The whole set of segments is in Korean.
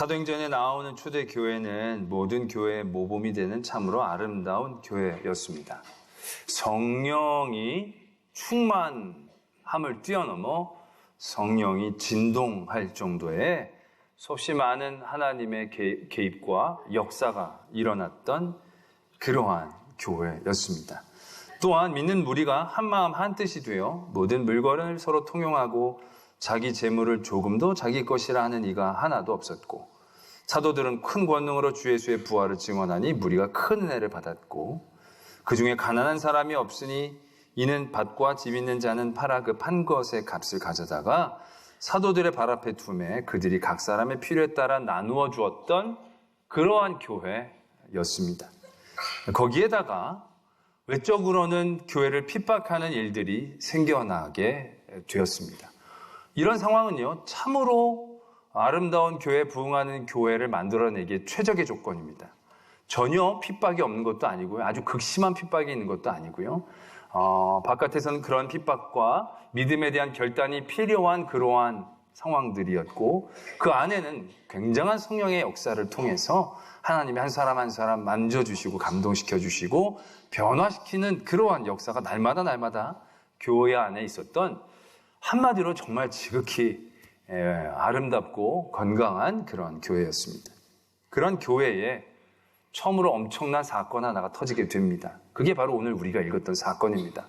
사도행전에 나오는 초대교회는 모든 교회의 모범이 되는 참으로 아름다운 교회였습니다. 성령이 충만함을 뛰어넘어 성령이 진동할 정도의 수없이 많은 하나님의 개입과 역사가 일어났던 그러한 교회였습니다. 또한 믿는 무리가 한마음 한뜻이 되어 모든 물건을 서로 통용하고 자기 재물을 조금도 자기 것이라 하는 이가 하나도 없었고, 사도들은 큰 권능으로 주 예수의 부활을 증언하니 무리가 큰 은혜를 받았고, 그 중에 가난한 사람이 없으니 이는 밭과 집 있는 자는 팔아 그 판 것의 값을 가져다가 사도들의 발 앞에 두매 그들이 각 사람의 필요에 따라 나누어 주었던 그러한 교회였습니다. 거기에다가 외적으로는 교회를 핍박하는 일들이 생겨나게 되었습니다. 이런 상황은요, 참으로 아름다운 교회에 부응하는 교회를 만들어내기에 최적의 조건입니다. 전혀 핍박이 없는 것도 아니고요, 아주 극심한 핍박이 있는 것도 아니고요, 바깥에서는 그런 핍박과 믿음에 대한 결단이 필요한 그러한 상황들이었고, 그 안에는 굉장한 성령의 역사를 통해서 하나님이 한 사람 한 사람 만져주시고 감동시켜주시고 변화시키는 그러한 역사가 날마다 교회 안에 있었던, 한마디로 정말 지극히 아름답고 건강한 그런 교회였습니다. 그런 교회에 처음으로 엄청난 사건 하나가 터지게 됩니다. 그게 바로 오늘 우리가 읽었던 사건입니다.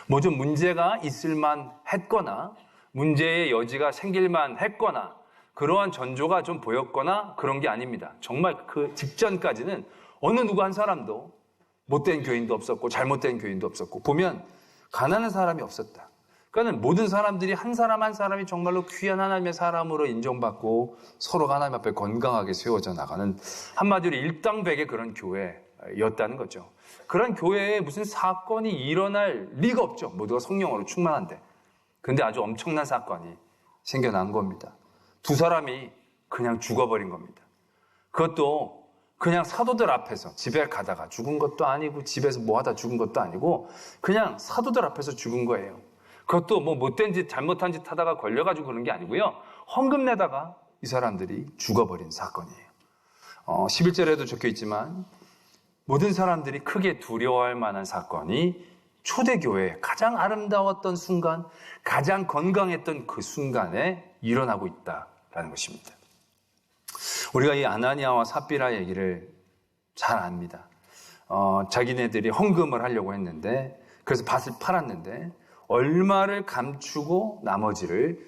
뭐 좀 문제가 있을만 했거나 문제의 여지가 생길만 했거나 그러한 전조가 좀 보였거나 그런 게 아닙니다. 정말 그 직전까지는 어느 누구 한 사람도 못된 교인도 없었고 잘못된 교인도 없었고, 보면 가난한 사람이 없었다. 그러니까 모든 사람들이 한 사람 한 사람이 정말로 귀한 하나님의 사람으로 인정받고 서로가 하나님 앞에 건강하게 세워져 나가는, 한마디로 일당백의 그런 교회였다는 거죠. 그런 교회에 무슨 사건이 일어날 리가 없죠. 모두가 성령으로 충만한데. 근데 아주 엄청난 사건이 생겨난 겁니다. 두 사람이 그냥 죽어버린 겁니다. 그것도 그냥 사도들 앞에서, 집에 가다가 죽은 것도 아니고 집에서 뭐 하다 죽은 것도 아니고 그냥 사도들 앞에서 죽은 거예요. 그것도 뭐 못된 짓, 잘못한 짓 하다가 걸려가지고 그런 게 아니고요, 헌금 내다가 이 사람들이 죽어버린 사건이에요. 11절에도 적혀있지만 모든 사람들이 크게 두려워할 만한 사건이 초대교회의 가장 아름다웠던 순간, 가장 건강했던 그 순간에 일어나고 있다라는 것입니다. 우리가 이 아나니아와 삽비라 얘기를 잘 압니다. 자기네들이 헌금을 하려고 했는데, 그래서 밭을 팔았는데 얼마를 감추고 나머지를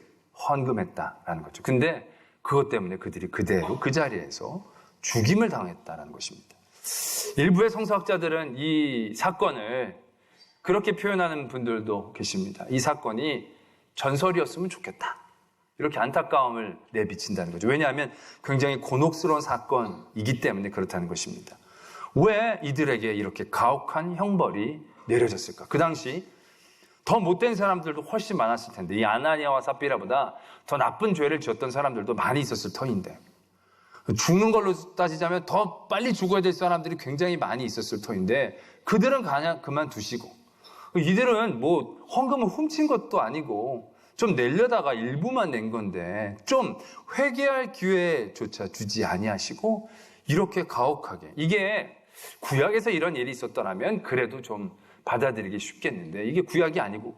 헌금했다라는 거죠. 근데 그것 때문에 그들이 그대로 그 자리에서 죽임을 당했다라는 것입니다. 일부의 성서학자들은 이 사건을 그렇게 표현하는 분들도 계십니다. 이 사건이 전설이었으면 좋겠다, 이렇게 안타까움을 내비친다는 거죠. 왜냐하면 굉장히 곤혹스러운 사건이기 때문에 그렇다는 것입니다. 왜 이들에게 이렇게 가혹한 형벌이 내려졌을까? 그 당시 더 못된 사람들도 훨씬 많았을 텐데, 이 아나니아와 삽비라보다 더 나쁜 죄를 지었던 사람들도 많이 있었을 터인데, 죽는 걸로 따지자면 더 빨리 죽어야 될 사람들이 굉장히 많이 있었을 터인데, 그들은 그냥 그만두시고, 이들은 뭐 헌금을 훔친 것도 아니고 좀 내려다가 일부만 낸 건데 좀 회개할 기회조차 주지 아니하시고 이렇게 가혹하게, 이게 구약에서 이런 일이 있었더라면 그래도 좀 받아들이기 쉽겠는데, 이게 구약이 아니고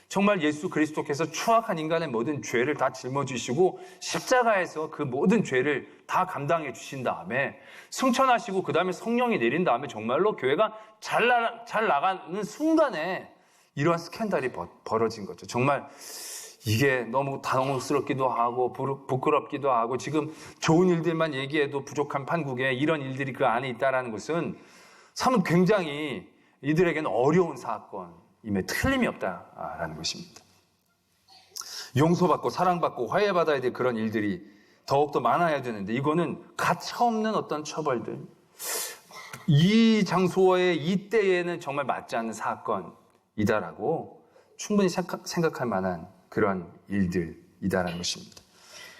정말 예수 그리스도께서 추악한 인간의 모든 죄를 다 짊어지시고 십자가에서 그 모든 죄를 다 감당해 주신 다음에 승천하시고 그 다음에 성령이 내린 다음에 정말로 교회가 잘 나가는 순간에 이러한 스캔들이 벌어진 거죠. 정말 이게 너무 당혹스럽기도 하고 부끄럽기도 하고, 지금 좋은 일들만 얘기해도 부족한 판국에 이런 일들이 그 안에 있다는 것은 참 굉장히 이들에게는 어려운 사건임에 틀림이 없다라는 것입니다. 용서받고 사랑받고 화해받아야 될 그런 일들이 더욱더 많아야 되는데, 이거는 가차없는 어떤 처벌들, 이 장소에 이때에는 정말 맞지 않는 사건이다라고 충분히 생각할 만한 그런 일들이다라는 것입니다.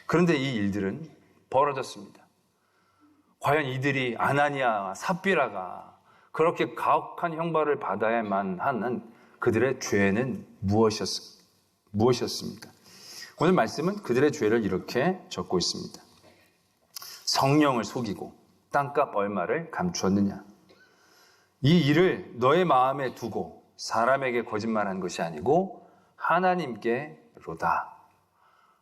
그런데 이 일들은 벌어졌습니다. 과연 이들이, 아나니아와 삽비라가 그렇게 가혹한 형벌을 받아야만 하는 그들의 죄는 무엇이었습니까? 오늘 말씀은 그들의 죄를 이렇게 적고 있습니다. 성령을 속이고 땅값 얼마를 감추었느냐? 이 일을 너의 마음에 두고 사람에게 거짓말한 것이 아니고 하나님께로다.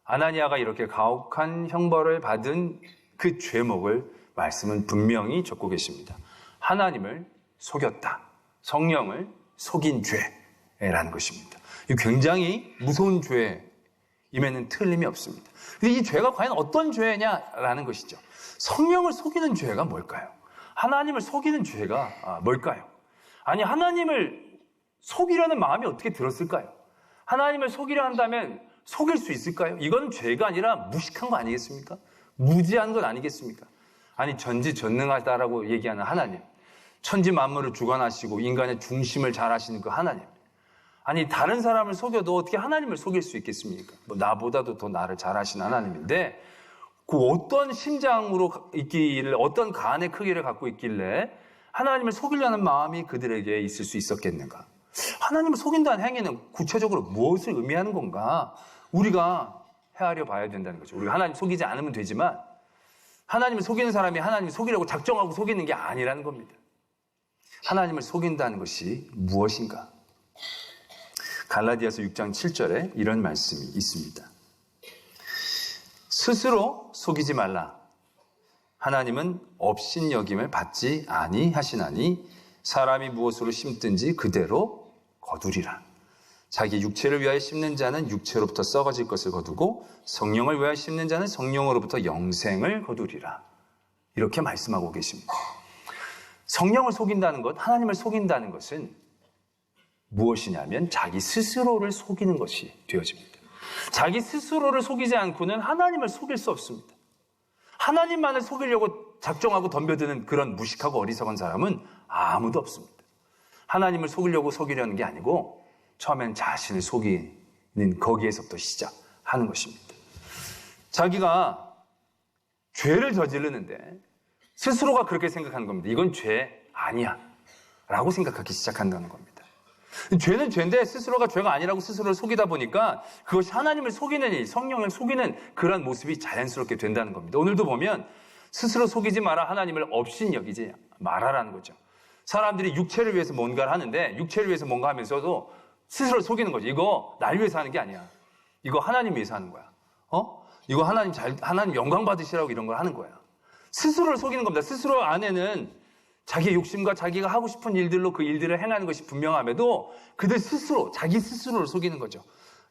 아나니아가 이렇게 가혹한 형벌을 받은 그 죄목을 말씀은 분명히 적고 계십니다. 하나님을 속였다. 성령을 속인 죄라는 것입니다. 이 굉장히 무서운 죄임에는 틀림이 없습니다. 근데 이 죄가 과연 어떤 죄냐라는 것이죠. 성령을 속이는 죄가 뭘까요? 하나님을 속이는 죄가 뭘까요? 아니, 하나님을 속이려는 마음이 어떻게 들었을까요? 하나님을 속이려 한다면 속일 수 있을까요? 이건 죄가 아니라 무식한 거 아니겠습니까? 무지한 건 아니겠습니까? 아니, 전지전능하다라고 얘기하는 하나님, 천지 만물을 주관하시고 인간의 중심을 잘 하시는 그 하나님, 아니, 다른 사람을 속여도 어떻게 하나님을 속일 수 있겠습니까? 나보다도 더 나를 잘 하신 하나님인데 그 어떤 심장으로 있기를, 어떤 간의 크기를 갖고 있길래 하나님을 속이려는 마음이 그들에게 있을 수 있었겠는가? 하나님을 속인다는 행위는 구체적으로 무엇을 의미하는 건가? 우리가 헤아려 봐야 된다는 거죠. 우리가 하나님 속이지 않으면 되지만 하나님을 속이는 사람이 하나님을 속이려고 작정하고 속이는 게 아니라는 겁니다. 하나님을 속인다는 것이 무엇인가? 갈라디아서 6장 7절에 이런 말씀이 있습니다. 스스로 속이지 말라. 하나님은 업신여김을 받지 아니하시나니 사람이 무엇으로 심든지 그대로 거두리라. 자기 육체를 위하여 심는 자는 육체로부터 썩어질 것을 거두고 성령을 위하여 심는 자는 성령으로부터 영생을 거두리라. 이렇게 말씀하고 계십니다. 성령을 속인다는 것, 하나님을 속인다는 것은 무엇이냐면 자기 스스로를 속이는 것이 되어집니다. 자기 스스로를 속이지 않고는 하나님을 속일 수 없습니다. 하나님만을 속이려고 작정하고 덤벼드는 그런 무식하고 어리석은 사람은 아무도 없습니다. 하나님을 속이려는 게 아니고 처음엔 자신을 속이는 거기에서부터 시작하는 것입니다. 자기가 죄를 저지르는데 스스로가 그렇게 생각하는 겁니다. 이건 죄 아니야 라고 생각하기 시작한다는 겁니다. 죄는 죄인데 스스로가 죄가 아니라고 스스로를 속이다 보니까 그것이 하나님을 속이는 일, 성령을 속이는 그런 모습이 자연스럽게 된다는 겁니다. 오늘도 보면 스스로 속이지 마라, 하나님을 업신여기지 마라라는 거죠. 사람들이 육체를 위해서 뭔가를 하는데 육체를 위해서 뭔가 하면서도 스스로 속이는 거죠. 이거 날 위해서 하는 게 아니야. 이거 하나님 위해서 하는 거야. 이거 하나님 영광 받으시라고 이런 걸 하는 거야. 스스로를 속이는 겁니다. 스스로 안에는 자기의 욕심과 자기가 하고 싶은 일들로 그 일들을 행하는 것이 분명함에도 그들 스스로, 자기 스스로를 속이는 거죠.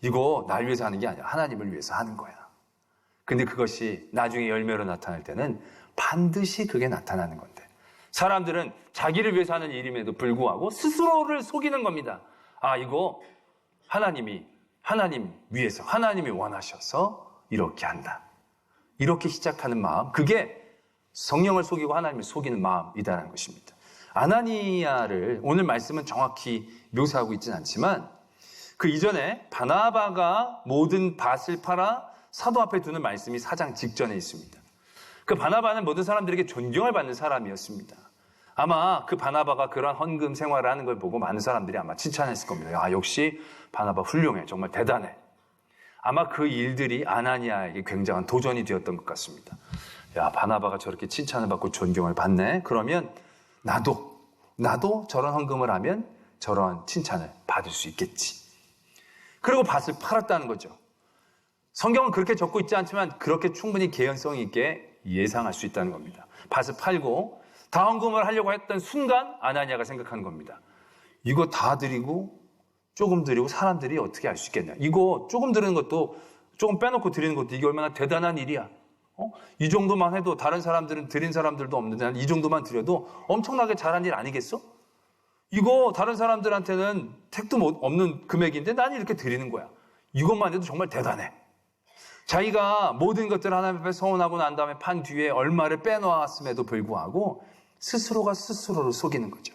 이거 날 위해서 하는 게 아니야. 하나님을 위해서 하는 거야. 근데 그것이 나중에 열매로 나타날 때는 반드시 그게 나타나는 건데 사람들은 자기를 위해서 하는 일임에도 불구하고 스스로를 속이는 겁니다. 이거 하나님 위해서, 하나님이 원하셔서 이렇게 한다. 이렇게 시작하는 마음, 그게 성령을 속이고 하나님을 속이는 마음이다라는 것입니다. 아나니아를 오늘 말씀은 정확히 묘사하고 있지는 않지만 그 이전에 바나바가 모든 밭을 팔아 사도 앞에 두는 말씀이 4장 직전에 있습니다. 그 바나바는 모든 사람들에게 존경을 받는 사람이었습니다. 아마 그 바나바가 그런 헌금 생활을 하는 걸 보고 많은 사람들이 아마 칭찬했을 겁니다. 역시 바나바 훌륭해, 정말 대단해. 아마 그 일들이 아나니아에게 굉장한 도전이 되었던 것 같습니다. 바나바가 저렇게 칭찬을 받고 존경을 받네. 그러면 나도 저런 헌금을 하면 저런 칭찬을 받을 수 있겠지. 그리고 밭을 팔았다는 거죠. 성경은 그렇게 적고 있지 않지만 그렇게 충분히 개연성 있게 예상할 수 있다는 겁니다. 밭을 팔고 다 헌금을 하려고 했던 순간 아나니아가 생각한 겁니다. 이거 다 드리고 조금 드리고 사람들이 어떻게 알 수 있겠냐. 이거 조금 드리는 것도 조금 빼놓고 드리는 것도 이게 얼마나 대단한 일이야. 이 정도만 해도 다른 사람들은 드린 사람들도 없는데 이 정도만 드려도 엄청나게 잘한 일 아니겠어? 이거 다른 사람들한테는 택도 없는 금액인데 난 이렇게 드리는 거야. 이것만 해도 정말 대단해. 자기가 모든 것들을 하나님 앞에 서원하고 난 다음에 판 뒤에 얼마를 빼놓았음에도 불구하고 스스로가 스스로를 속이는 거죠.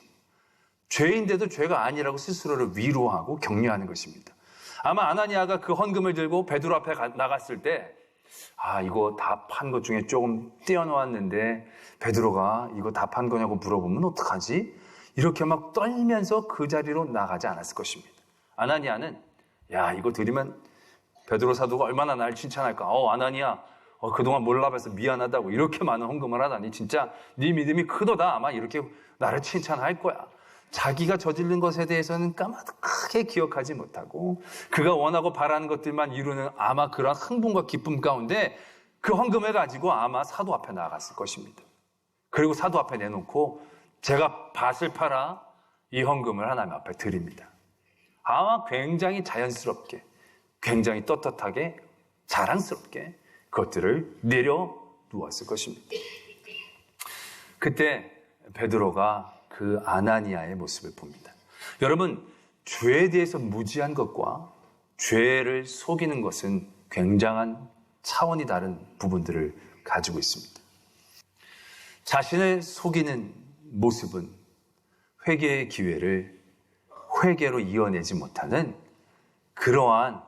죄인데도 죄가 아니라고 스스로를 위로하고 격려하는 것입니다. 아마 아나니아가 그 헌금을 들고 베드로 앞에 나갔을 때 이거 다 판 것 중에 조금 떼어놓았는데 베드로가 이거 다 판 거냐고 물어보면 어떡하지? 이렇게 막 떨면서 그 자리로 나가지 않았을 것입니다. 아나니아는 이거 드리면 베드로 사도가 얼마나 날 칭찬할까? 아나니아 그동안 몰라봐서 미안하다고 이렇게 많은 헌금을 하다니 진짜 네 믿음이 크도다. 아마 이렇게 나를 칭찬할 거야. 자기가 저지른 것에 대해서는 까맣게 기억하지 못하고 그가 원하고 바라는 것들만 이루는 아마 그런 흥분과 기쁨 가운데 그 헌금을 가지고 아마 사도 앞에 나아갔을 것입니다. 그리고 사도 앞에 내놓고 제가 밭을 팔아 이 헌금을 하나님 앞에 드립니다. 아마 굉장히 자연스럽게, 굉장히 떳떳하게, 자랑스럽게 그것들을 내려놓았을 것입니다. 그때 베드로가 그 아나니아의 모습을 봅니다. 여러분, 죄에 대해서 무지한 것과 죄를 속이는 것은 굉장한 차원이 다른 부분들을 가지고 있습니다. 자신을 속이는 모습은 회개의 기회를 회개로 이어내지 못하는 그러한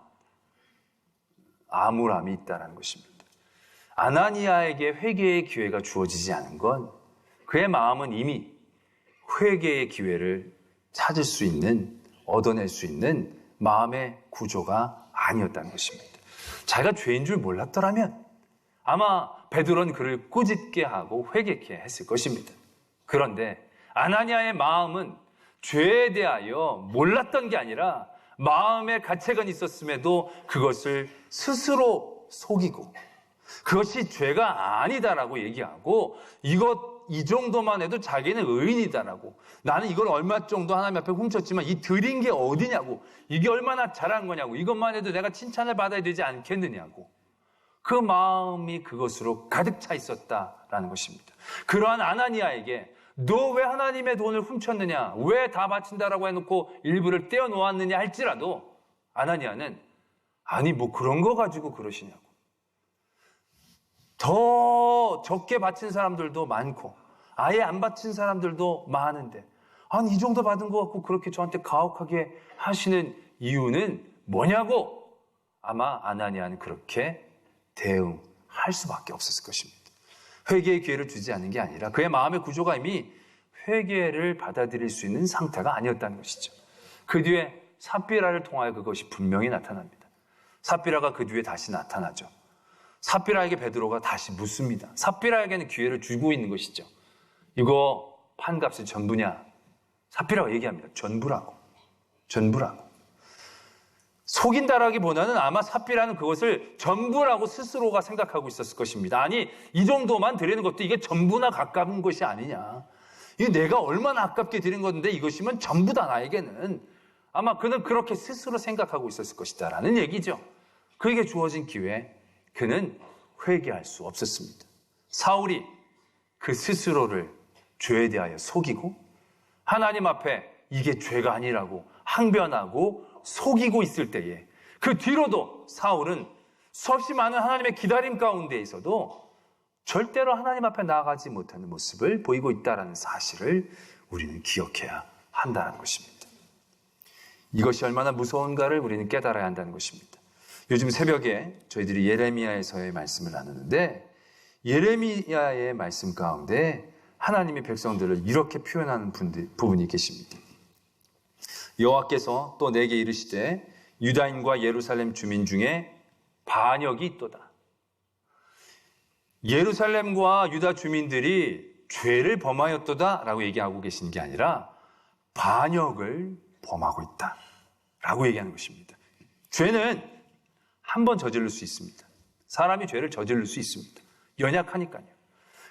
암울함이 있다는 것입니다. 아나니아에게 회개의 기회가 주어지지 않은 건 그의 마음은 이미 회개의 기회를 찾을 수 있는, 얻어낼 수 있는 마음의 구조가 아니었다는 것입니다. 자기가 죄인 줄 몰랐더라면 아마 베드로는 그를 꾸짖게 하고 회개케 했을 것입니다. 그런데 아나니아의 마음은 죄에 대하여 몰랐던 게 아니라 마음의 가책은 있었음에도 그것을 스스로 속이고 그것이 죄가 아니다라고 얘기하고 이 정도만 해도 자기는 의인이다라고, 나는 이걸 얼마 정도 하나님 앞에 훔쳤지만 이 드린 게 어디냐고, 이게 얼마나 잘한 거냐고, 이것만 해도 내가 칭찬을 받아야 되지 않겠느냐고, 그 마음이 그것으로 가득 차 있었다라는 것입니다. 그러한 아나니아에게 너 왜 하나님의 돈을 훔쳤느냐, 왜 다 바친다라고 해놓고 일부를 떼어놓았느냐 할지라도 아나니아는 아니 뭐 그런 거 가지고 그러시냐고, 더 적게 바친 사람들도 많고 아예 안 바친 사람들도 많은데 아니 이 정도 받은 거 갖고 그렇게 저한테 가혹하게 하시는 이유는 뭐냐고 아마 아나니아는 그렇게 대응할 수밖에 없었을 것입니다. 회개의 기회를 주지 않는 게 아니라 그의 마음의 구조가 이미 회개를 받아들일 수 있는 상태가 아니었다는 것이죠. 그 뒤에 삽비라를 통하여 그것이 분명히 나타납니다. 삽비라가 그 뒤에 다시 나타나죠. 삽비라에게 베드로가 다시 묻습니다. 삽비라에게는 기회를 주고 있는 것이죠. 이거 판값이 전부냐? 삽비라가 얘기합니다. 전부라고. 속인다라기보다는 아마 삽비라는 그것을 전부라고 스스로가 생각하고 있었을 것입니다. 아니 이 정도만 드리는 것도 이게 전부나 가까운 것이 아니냐. 이게 내가 얼마나 아깝게 드린 건데 이것이면 전부다 나에게는. 아마 그는 그렇게 스스로 생각하고 있었을 것이다라는 얘기죠. 그에게 주어진 기회에 그는 회개할 수 없었습니다. 사울이 그 스스로를 죄에 대하여 속이고 하나님 앞에 이게 죄가 아니라고 항변하고 속이고 있을 때에 그 뒤로도 사울은 수없이 많은 하나님의 기다림 가운데에서도 절대로 하나님 앞에 나아가지 못하는 모습을 보이고 있다는 사실을 우리는 기억해야 한다는 것입니다. 이것이 얼마나 무서운가를 우리는 깨달아야 한다는 것입니다. 요즘 새벽에 저희들이 예레미야에서의 말씀을 나누는데 예레미야의 말씀 가운데 하나님의 백성들을 이렇게 표현하는 부분이 계십니다. 여호와께서 또 내게 이르시되 유다인과 예루살렘 주민 중에 반역이 있도다. 예루살렘과 유다 주민들이 죄를 범하였도다 라고 얘기하고 계시는 게 아니라 반역을 범하고 있다 라고 얘기하는 것입니다. 죄는 한 번 저지를 수 있습니다. 사람이 죄를 저지를 수 있습니다. 연약하니까요.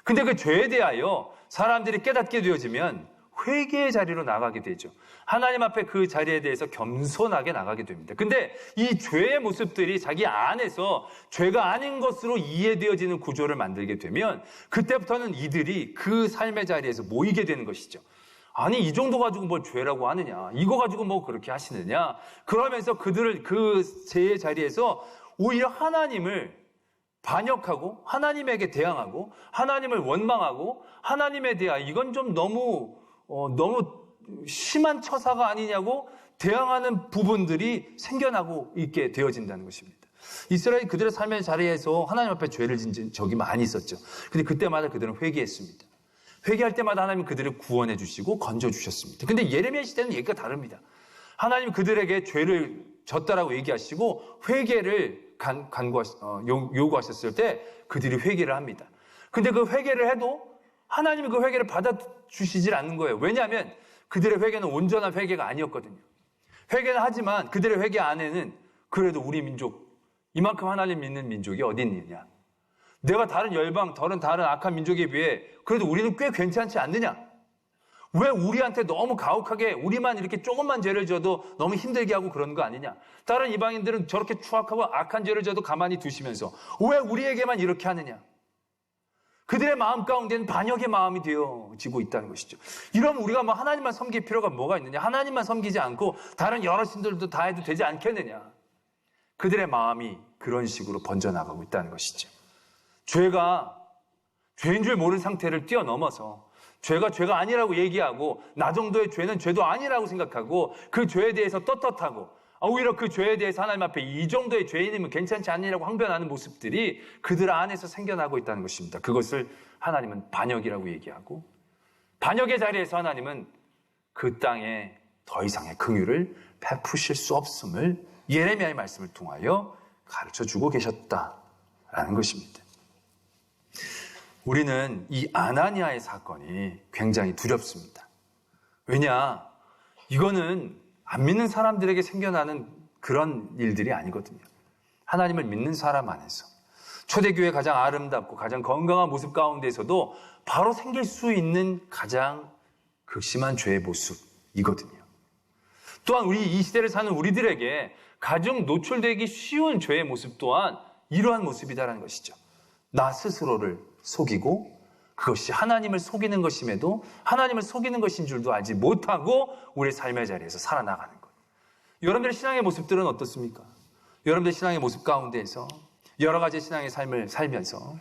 근데 그 죄에 대하여 사람들이 깨닫게 되어지면 회개의 자리로 나가게 되죠. 하나님 앞에 그 자리에 대해서 겸손하게 나가게 됩니다. 근데 이 죄의 모습들이 자기 안에서 죄가 아닌 것으로 이해되어지는 구조를 만들게 되면 그때부터는 이들이 그 삶의 자리에서 모이게 되는 것이죠. 아니 이 정도 가지고 뭘 죄라고 하느냐, 이거 가지고 뭐 그렇게 하시느냐, 그러면서 그들을 그 죄의 자리에서 오히려 하나님을 반역하고 하나님에게 대항하고 하나님을 원망하고 하나님에 대하여 이건 좀 너무 심한 처사가 아니냐고 대항하는 부분들이 생겨나고 있게 되어진다는 것입니다. 이스라엘 그들의 삶의 자리에서 하나님 앞에 죄를 진 적이 많이 있었죠. 근데 그때마다 그들은 회개했습니다. 회개할 때마다 하나님은 그들을 구원해 주시고 건져 주셨습니다. 근데 예레미야 시대는 얘기가 다릅니다. 하나님 그들에게 죄를 졌다라고 얘기하시고 회개를 요구하셨을 때 그들이 회개를 합니다. 근데 그 회개를 해도 하나님이 그 회개를 받아주시질 않는 거예요. 왜냐하면 그들의 회개는 온전한 회개가 아니었거든요. 회개는 하지만 그들의 회개 안에는 그래도 우리 민족, 이만큼 하나님 믿는 민족이 어디 있느냐. 내가 다른 열방, 다른 악한 민족에 비해 그래도 우리는 꽤 괜찮지 않느냐. 왜 우리한테 너무 가혹하게 우리만 이렇게 조금만 죄를 져도 너무 힘들게 하고 그러는 거 아니냐. 다른 이방인들은 저렇게 추악하고 악한 죄를 져도 가만히 두시면서 왜 우리에게만 이렇게 하느냐. 그들의 마음 가운데는 반역의 마음이 되어지고 있다는 것이죠. 이러면 우리가 뭐 하나님만 섬길 필요가 뭐가 있느냐. 하나님만 섬기지 않고 다른 여러 신들도 다 해도 되지 않겠느냐. 그들의 마음이 그런 식으로 번져나가고 있다는 것이죠. 죄가 죄인 줄 모르는 상태를 뛰어넘어서 죄가 아니라고 얘기하고 나 정도의 죄는 죄도 아니라고 생각하고 그 죄에 대해서 떳떳하고 오히려 그 죄에 대해서 하나님 앞에 이 정도의 죄인이면 괜찮지 않느냐고 항변하는 모습들이 그들 안에서 생겨나고 있다는 것입니다. 그것을 하나님은 반역이라고 얘기하고 반역의 자리에서 하나님은 그 땅에 더 이상의 긍휼을 베푸실 수 없음을 예레미야의 말씀을 통하여 가르쳐주고 계셨다라는 것입니다. 우리는 이 아나니아의 사건이 굉장히 두렵습니다. 왜냐? 이거는 안 믿는 사람들에게 생겨나는 그런 일들이 아니거든요. 하나님을 믿는 사람 안에서 초대교회의 가장 아름답고 가장 건강한 모습 가운데서도 바로 생길 수 있는 가장 극심한 죄의 모습이거든요. 또한 우리 이 시대를 사는 우리들에게 가장 노출되기 쉬운 죄의 모습 또한 이러한 모습이다라는 것이죠. 나 스스로를 속이고 그것이 하나님을 속이는 것임에도 하나님을 속이는 것인 줄도 알지 못하고 우리의 삶의 자리에서 살아나가는 것. 여러분들의 신앙의 모습들은 어떻습니까? 여러분들의 신앙의 모습 가운데에서 여러 가지 신앙의 삶을 살면서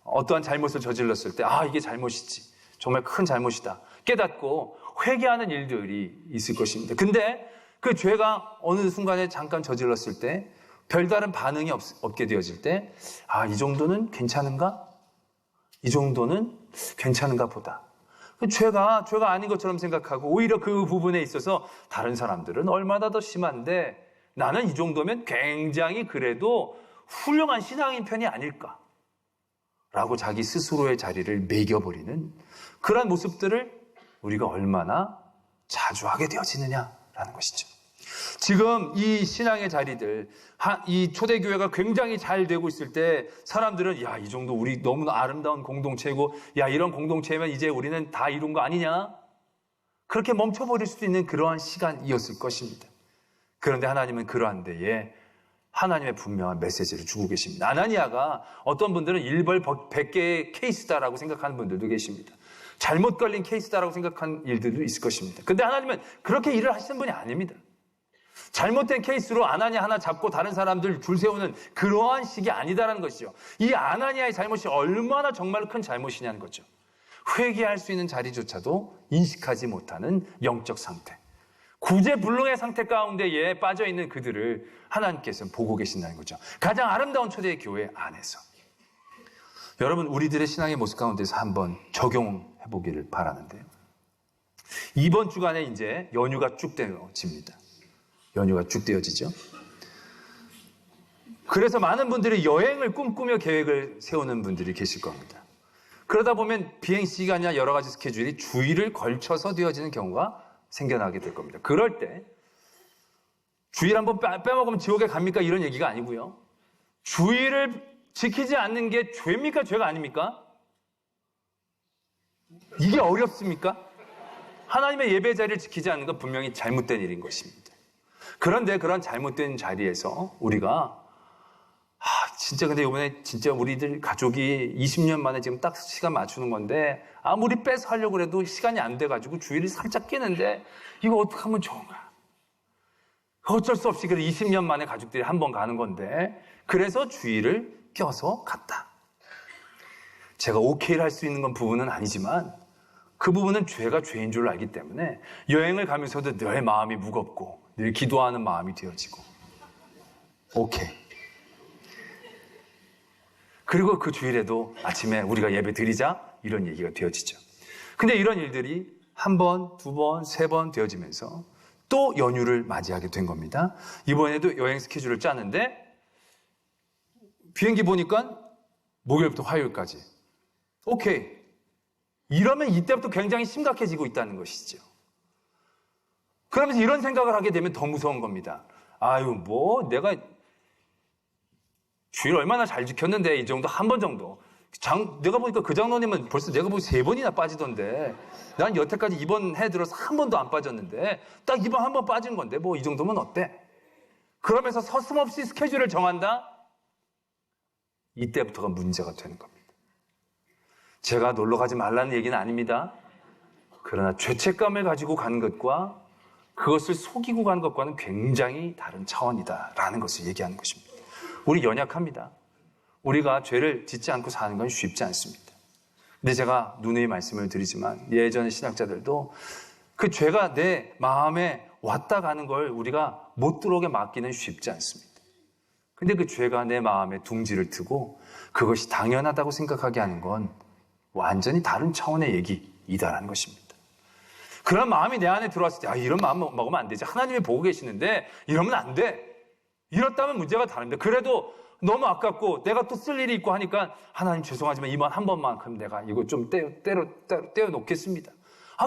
어떠한 잘못을 저질렀을 때 이게 잘못이지. 정말 큰 잘못이다. 깨닫고 회개하는 일들이 있을 것입니다. 근데 그 죄가 어느 순간에 잠깐 저질렀을 때 별다른 반응이 없게 되어질 때 이 정도는 괜찮은가? 이 정도는 괜찮은가 보다. 죄가 아닌 것처럼 생각하고 오히려 그 부분에 있어서 다른 사람들은 얼마나 더 심한데 나는 이 정도면 굉장히 그래도 훌륭한 신앙인 편이 아닐까 라고 자기 스스로의 자리를 매겨버리는 그런 모습들을 우리가 얼마나 자주 하게 되어지느냐라는 것이죠. 지금 이 신앙의 자리들, 이 초대교회가 굉장히 잘 되고 있을 때 사람들은 이 정도 우리 너무나 아름다운 공동체고 이런 공동체면 이제 우리는 다 이룬 거 아니냐? 그렇게 멈춰버릴 수도 있는 그러한 시간이었을 것입니다. 그런데 하나님은 그러한 데에 하나님의 분명한 메시지를 주고 계십니다. 아나니아가 어떤 분들은 일벌 100개의 케이스다라고 생각하는 분들도 계십니다. 잘못 걸린 케이스다라고 생각하는 일들도 있을 것입니다. 근데 하나님은 그렇게 일을 하시는 분이 아닙니다. 잘못된 케이스로 아나니아 하나 잡고 다른 사람들 줄 세우는 그러한 식이 아니다라는 것이죠. 이 아나니아의 잘못이 얼마나 정말 큰 잘못이냐는 거죠. 회개할 수 있는 자리조차도 인식하지 못하는 영적 상태. 구제불능의 상태 가운데에 빠져있는 그들을 하나님께서는 보고 계신다는 거죠. 가장 아름다운 초대의 교회 안에서. 여러분, 우리들의 신앙의 모습 가운데서 한번 적용해보기를 바라는데요. 이번 주간에 이제 연휴가 쭉 되어집니다. 연휴가 쭉 되어지죠. 그래서 많은 분들이 여행을 꿈꾸며 계획을 세우는 분들이 계실 겁니다. 그러다 보면 비행 시간이나 여러 가지 스케줄이 주일을 걸쳐서 되어지는 경우가 생겨나게 될 겁니다. 그럴 때 주일 한번 빼먹으면 지옥에 갑니까? 이런 얘기가 아니고요. 주일을 지키지 않는 게 죄입니까? 죄가 아닙니까? 이게 어렵습니까? 하나님의 예배 자리를 지키지 않는 건 분명히 잘못된 일인 것입니다. 그런데 그런 잘못된 자리에서 우리가 진짜 근데 이번에 진짜 우리들 가족이 20년 만에 지금 딱 시간 맞추는 건데 아무리 빼서 하려고 해도 시간이 안 돼가지고 주일이 살짝 끼는데 이거 어떻게 하면 좋은가? 어쩔 수 없이 그래 20년 만에 가족들이 한 번 가는 건데 그래서 주일을 껴서 갔다. 제가 오케이를 할 수 있는 건 부분은 아니지만 그 부분은 죄가 죄인 줄 알기 때문에 여행을 가면서도 늘 마음이 무겁고 늘 기도하는 마음이 되어지고 오케이. 그리고 그 주일에도 아침에 우리가 예배 드리자 이런 얘기가 되어지죠. 근데 이런 일들이 한 번, 두 번, 세 번 되어지면서 또 연휴를 맞이하게 된 겁니다. 이번에도 여행 스케줄을 짜는데 비행기 보니까 목요일부터 화요일까지. 오케이. 이러면 이때부터 굉장히 심각해지고 있다는 것이죠. 그러면서 이런 생각을 하게 되면 더 무서운 겁니다. 아유, 내가 주일 얼마나 잘 지켰는데, 이 정도, 한 번 정도. 내가 보니까 그 장로님은 벌써 내가 보기 3번이나 빠지던데, 난 여태까지 이번 해 들어서 한 번도 안 빠졌는데, 딱 이번 한 번 빠진 건데, 이 정도면 어때? 그러면서 서슴없이 스케줄을 정한다? 이때부터가 문제가 되는 겁니다. 제가 놀러 가지 말라는 얘기는 아닙니다. 그러나 죄책감을 가지고 가는 것과 그것을 속이고 가는 것과는 굉장히 다른 차원이다라는 것을 얘기하는 것입니다. 우리 연약합니다. 우리가 죄를 짓지 않고 사는 건 쉽지 않습니다. 근데 제가 누누이 말씀을 드리지만 예전의 신학자들도 그 죄가 내 마음에 왔다 가는 걸 우리가 못 들어오게 막기는 쉽지 않습니다. 근데 그 죄가 내 마음에 둥지를 트고 그것이 당연하다고 생각하게 하는 건 완전히 다른 차원의 얘기이다라는 것입니다. 그런 마음이 내 안에 들어왔을 때 이런 마음 먹으면 안 되지. 하나님이 보고 계시는데 이러면 안 돼. 이렇다면 문제가 다릅니다. 그래도 너무 아깝고 내가 또 쓸 일이 있고 하니까 하나님 죄송하지만 이번 한 번만큼 내가 이거 좀 떼어 놓겠습니다.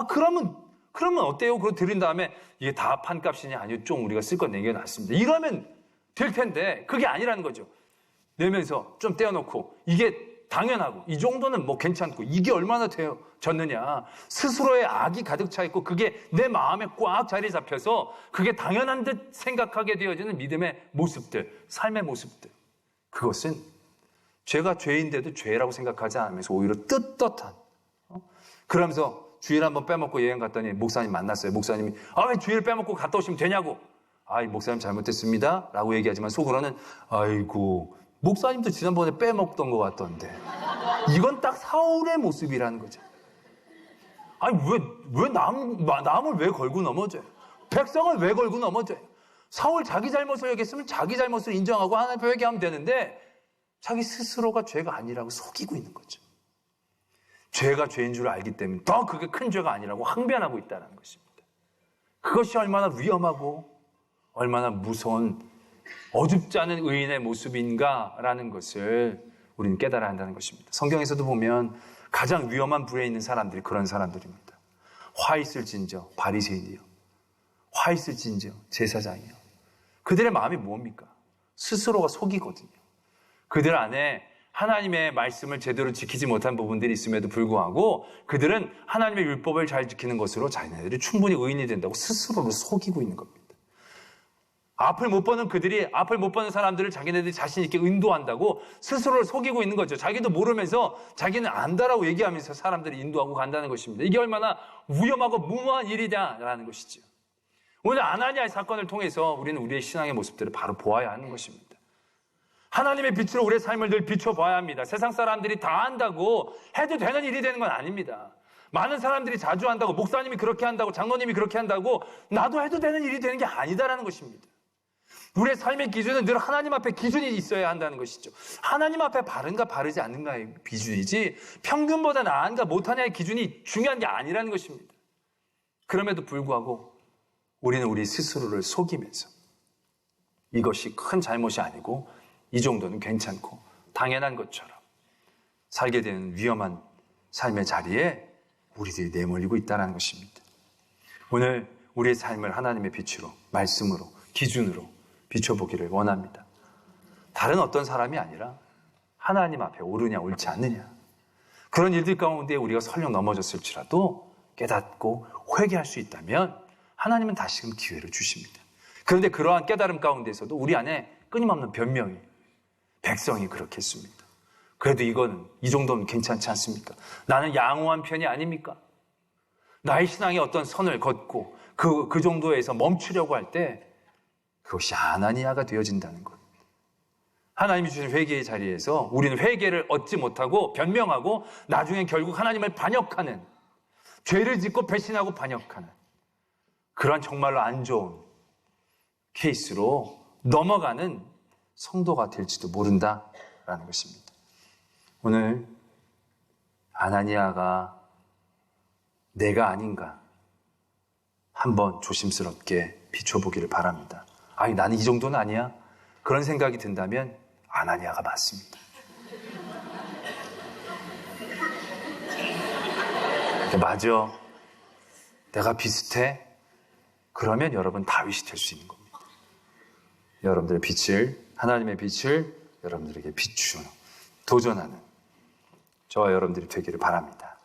그러면 어때요? 그거 드린 다음에 이게 다 판값이냐? 아니요. 좀 우리가 쓸 건 내겨놨습니다. 이러면 될 텐데 그게 아니라는 거죠. 내면서 좀 떼어놓고 이게 당연하고 이 정도는 괜찮고 이게 얼마나 되어졌느냐. 스스로의 악이 가득 차 있고 그게 내 마음에 꽉 자리 잡혀서 그게 당연한 듯 생각하게 되어지는 믿음의 모습들, 삶의 모습들. 그것은 죄가 죄인데도 죄라고 생각하지 않으면서 오히려 떳떳한 그러면서 주일 한번 빼먹고 여행 갔더니 목사님 만났어요. 목사님이 왜 주일 빼먹고 갔다 오시면 되냐고. 목사님 잘못했습니다 라고 얘기하지만 속으로는 아이고 목사님도 지난번에 빼먹던 것 같던데. 이건 딱 사울의 모습이라는 거죠. 왜 남을 왜 걸고 넘어져요? 백성을 왜 걸고 넘어져요? 사울 자기 잘못을 여겼으면 자기 잘못을 인정하고 하나님 회개하면 되는데 자기 스스로가 죄가 아니라고 속이고 있는 거죠. 죄가 죄인 줄 알기 때문에 더 그게 큰 죄가 아니라고 항변하고 있다는 것입니다. 그것이 얼마나 위험하고 얼마나 무서운 어줍지 않은 의인의 모습인가라는 것을 우리는 깨달아야 한다는 것입니다. 성경에서도 보면 가장 위험한 부에 있는 사람들이 그런 사람들입니다. 화 있을진저 바리새인이요, 화 있을진저 제사장이요. 그들의 마음이 뭡니까? 스스로가 속이거든요. 그들 안에 하나님의 말씀을 제대로 지키지 못한 부분들이 있음에도 불구하고 그들은 하나님의 율법을 잘 지키는 것으로 자기네들이 충분히 의인이 된다고 스스로를 속이고 있는 겁니다. 앞을 못 보는 사람들을 자기네들이 자신 있게 인도한다고 스스로를 속이고 있는 거죠. 자기도 모르면서 자기는 안다라고 얘기하면서 사람들이 인도하고 간다는 것입니다. 이게 얼마나 위험하고 무모한 일이냐라는 것이죠. 오늘 아나니아의 사건을 통해서 우리는 우리의 신앙의 모습들을 바로 보아야 하는 것입니다. 하나님의 빛으로 우리의 삶을 늘 비춰봐야 합니다. 세상 사람들이 다 한다고 해도 되는 일이 되는 건 아닙니다. 많은 사람들이 자주 한다고, 목사님이 그렇게 한다고, 장로님이 그렇게 한다고 나도 해도 되는 일이 되는 게 아니다라는 것입니다. 우리의 삶의 기준은 늘 하나님 앞에 기준이 있어야 한다는 것이죠. 하나님 앞에 바른가 바르지 않는가의 기준이지 평균보다 나은가 못하냐의 기준이 중요한 게 아니라는 것입니다. 그럼에도 불구하고 우리는 우리 스스로를 속이면서 이것이 큰 잘못이 아니고 이 정도는 괜찮고 당연한 것처럼 살게 되는 위험한 삶의 자리에 우리들이 내몰리고 있다는 것입니다. 오늘 우리의 삶을 하나님의 빛으로, 말씀으로, 기준으로 비춰보기를 원합니다. 다른 어떤 사람이 아니라 하나님 앞에 옳으냐 옳지 않느냐, 그런 일들 가운데 우리가 설령 넘어졌을지라도 깨닫고 회개할 수 있다면 하나님은 다시금 기회를 주십니다. 그런데 그러한 깨달음 가운데서도 우리 안에 끊임없는 변명이, 백성이 그렇게 했습니다. 그래도 이 정도는 괜찮지 않습니까? 나는 양호한 편이 아닙니까? 나의 신앙에 어떤 선을 걷고 그 정도에서 멈추려고 할 때 그것이 아나니아가 되어진다는 것. 하나님이 주신 회개의 자리에서 우리는 회개를 얻지 못하고 변명하고 나중에 결국 하나님을 반역하는, 죄를 짓고 배신하고 반역하는 그런 정말로 안 좋은 케이스로 넘어가는 성도가 될지도 모른다라는 것입니다. 오늘 아나니아가 내가 아닌가 한번 조심스럽게 비춰보기를 바랍니다. 나는 이 정도는 아니야. 그런 생각이 든다면 아나니아가 맞습니다. 맞아. 내가 비슷해? 그러면 여러분 다윗이 될 수 있는 겁니다. 여러분들의 빛을, 하나님의 빛을 여러분들에게 비추는, 도전하는 저와 여러분들이 되기를 바랍니다.